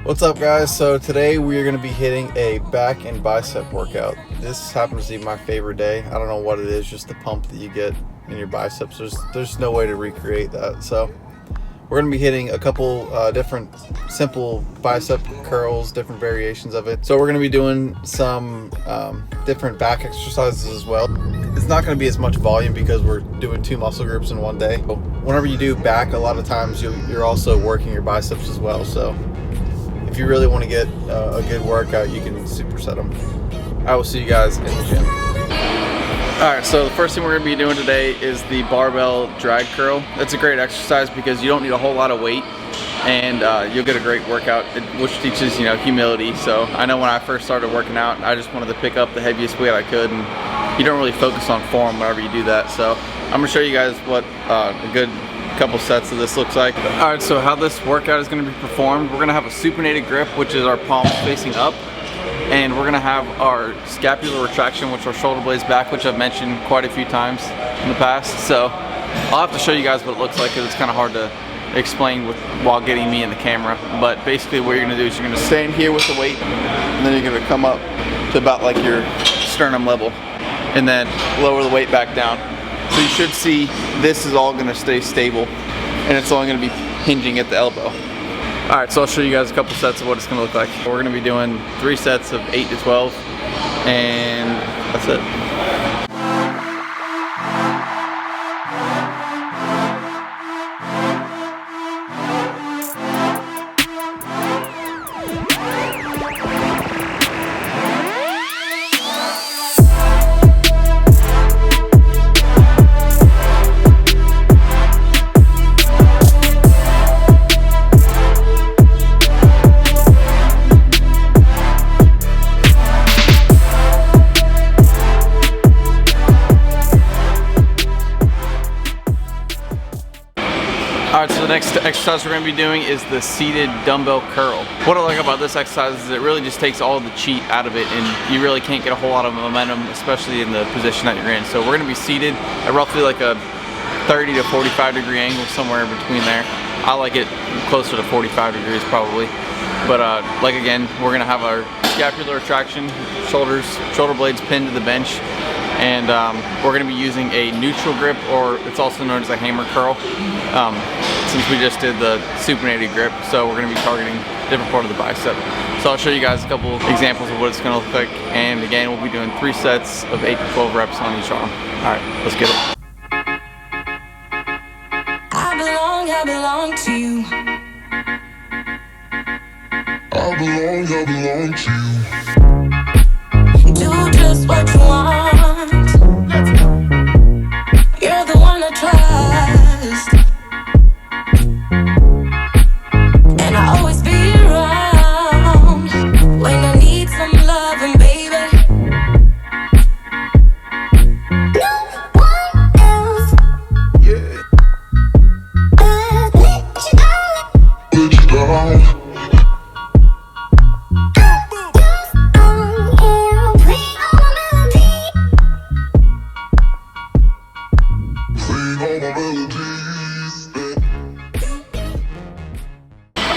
What's up, guys? So today we are going to be hitting a back and bicep workout. This happens to be my favorite day. I don't know what it is, just the pump that you get in your biceps. There's no way to recreate that. So we're going to be hitting a couple different simple bicep curls, different variations of it. So we're going to be doing some different back exercises as well. It's not going to be as much volume because we're doing two muscle groups in one day. Whenever you do back, a lot of times you're also working your biceps as well. So if you really want to get a good workout, you can superset them. I will see you guys in the gym. Alright, so the first thing we're going to be doing today is the barbell drag curl. It's a great exercise because you don't need a whole lot of weight and you'll get a great workout, which teaches, humility. So I know when I first started working out, I just wanted to pick up the heaviest weight I could, and you don't really focus on form whenever you do that. So I'm going to show you guys what a good couple sets of this looks like. Alright, so how this workout is going to be performed, we're going to have a supinated grip, which is our palms facing up, and we're going to have our scapular retraction, which are shoulder blades back, which I've mentioned quite a few times in the past. So I'll have to show you guys what it looks like because it's kind of hard to explain while getting me in the camera. But basically what you're going to do is you're going to stand here with the weight, and then you're going to come up to about like your sternum level, and then lower the weight back down. So you should see this is all going to stay stable, and it's only going to be hinging at the elbow. Alright, so I'll show you guys a couple sets of what it's going to look like. We're going to be doing 3 sets of 8 to 12, and that's it. Alright, so the next exercise we're going to be doing is the seated dumbbell curl. What I like about this exercise is it really just takes all the cheat out of it, and you really can't get a whole lot of momentum, especially in the position that you're in. So we're going to be seated at roughly like a 30 to 45 degree angle, somewhere in between there. I like it closer to 45 degrees probably. But like again, we're going to have our scapular retraction, shoulder blades pinned to the bench. And we're going to be using a neutral grip, or it's also known as a hammer curl, since we just did the supinated grip. So we're going to be targeting a different part of the bicep. So I'll show you guys a couple examples of what it's going to look like. And again, we'll be doing 3 sets of 8 to 12 reps on each arm. Alright, let's get it. I belong to you. I belong to you. Do just what you want. You're the one I trust, and I always be around when I need some loving, baby. No one else. Yeah. Let you down.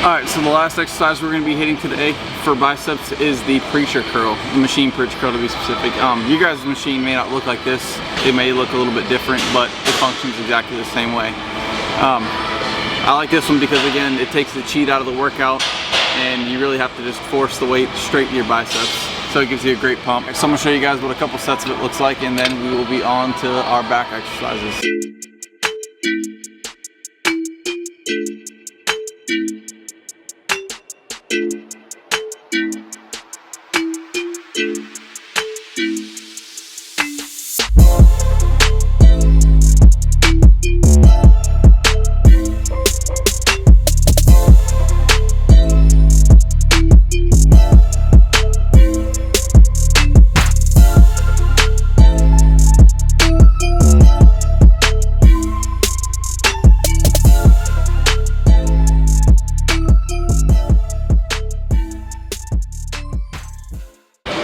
Alright, so the last exercise we're going to be hitting today for biceps is the preacher curl, the machine preacher curl to be specific. You guys' machine may not look like this, it may look a little bit different, but it functions exactly the same way. I like this one because again, it takes the cheat out of the workout, and you really have to just force the weight straight to your biceps. So it gives you a great pump. So I'm going to show you guys what a couple sets of it looks like, and then we will be on to our back exercises.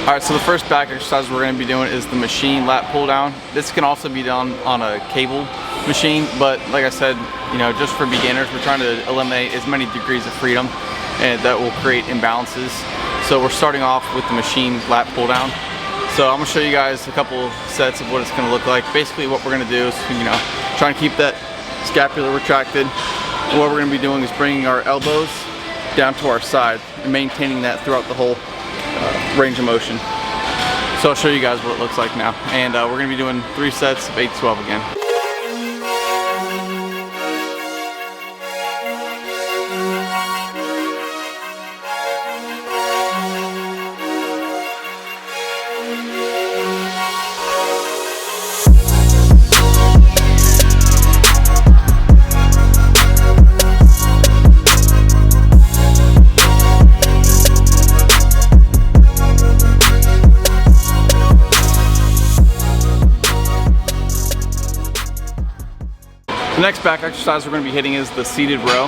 Alright, so the first back exercise we're going to be doing is the machine lat pull down. This can also be done on a cable machine, but like I said, just for beginners, we're trying to eliminate as many degrees of freedom and that will create imbalances. So we're starting off with the machine lat pull down. So I'm gonna show you guys a couple sets of what it's gonna look like. Basically what we're gonna do is, try and keep that scapula retracted. And what we're gonna be doing is bringing our elbows down to our side and maintaining that throughout the whole range of motion. So I'll show you guys what it looks like now. And we're gonna be doing 3 sets of 8 to 12 again. The next back exercise we're going to be hitting is the seated row,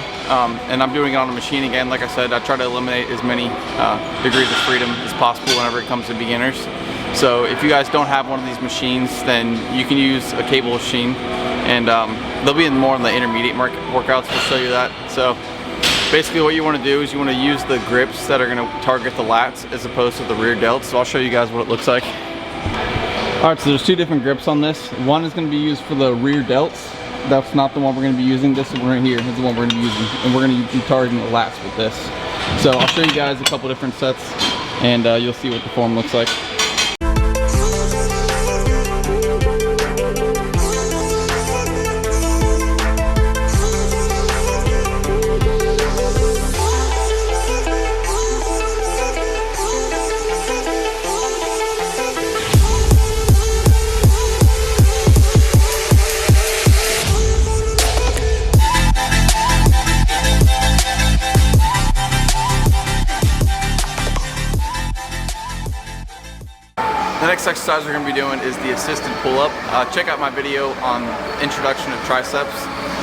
and I'm doing it on a machine again. Like I said, I try to eliminate as many degrees of freedom as possible whenever it comes to beginners. So if you guys don't have one of these machines, then you can use a cable machine, and they'll be more in the intermediate workouts. We'll show you that. So basically what you want to do is you want to use the grips that are going to target the lats as opposed to the rear delts. So I'll show you guys what it looks like. Alright, so there's 2 different grips on this. One is going to be used for the rear delts. That's not the one we're going to be using. This one right here is the one we're going to be using, and we're going to be targeting the lats with this. So I'll show you guys a couple different sets, and you'll see what the form looks like. The next exercise we're going to be doing is the assisted pull-up. Check out my video on introduction of triceps,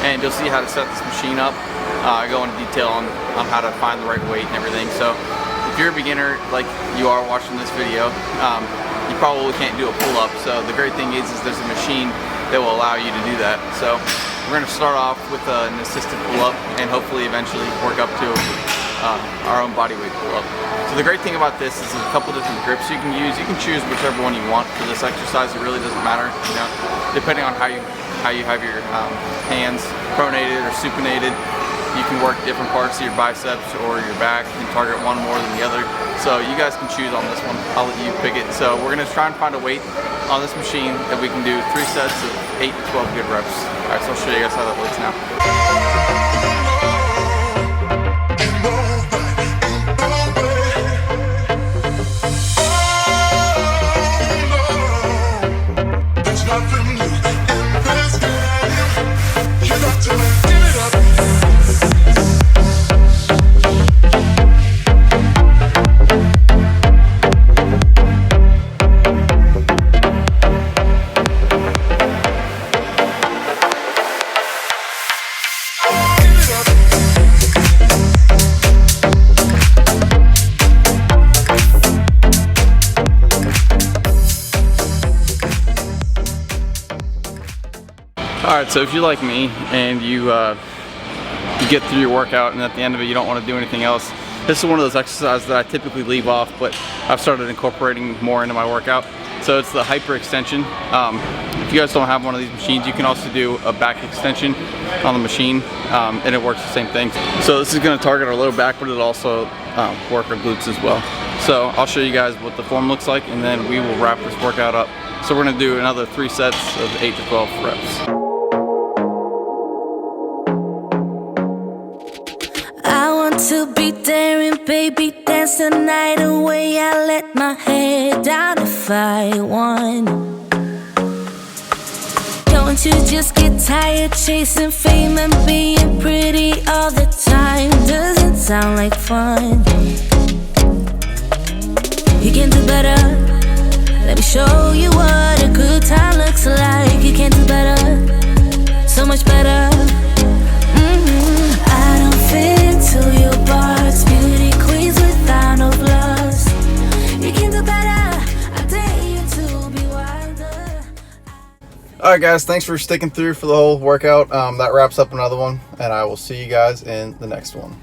and you'll see how to set this machine up. I go into detail on how to find the right weight and everything. So if you're a beginner like you are watching this video, you probably can't do a pull-up. So the great thing is there's a machine that will allow you to do that. So we're going to start off with an assisted pull-up and hopefully eventually work up to our own body weight pull-up. So the great thing about this is there's a couple different grips you can use. You can choose whichever one you want for this exercise. It really doesn't matter, depending on how you have your hands pronated or supinated. You can work different parts of your biceps or your back and target one more than the other. So you guys can choose on this one. I'll let you pick it. So we're going to try and find a weight on this machine that we can do 3 sets of 8 to 12 good reps. Alright, so I'll show you guys how that looks now. Alright, so if you're like me and you get through your workout and at the end of it you don't want to do anything else, this is one of those exercises that I typically leave off, but I've started incorporating more into my workout. So it's the hyperextension. If you guys don't have one of these machines, you can also do a back extension on the machine, and it works the same thing. So this is going to target our low back, but it'll also work our glutes as well. So I'll show you guys what the form looks like, and then we will wrap this workout up. So we're going to do another 3 sets of 8 to 12 reps. To be daring, baby, dance the night away. I let my head down if I won. Don't you just get tired chasing fame and being pretty all the time? Doesn't sound like fun. You can do better. Let me show you what a good time looks like. You can do better, so much better. I don't fit into your bars, beauty queens without no flaws. You can do better, I dare you to be wilder. Alright guys, thanks for sticking through for the whole workout. That wraps up another one, and I will see you guys in the next one.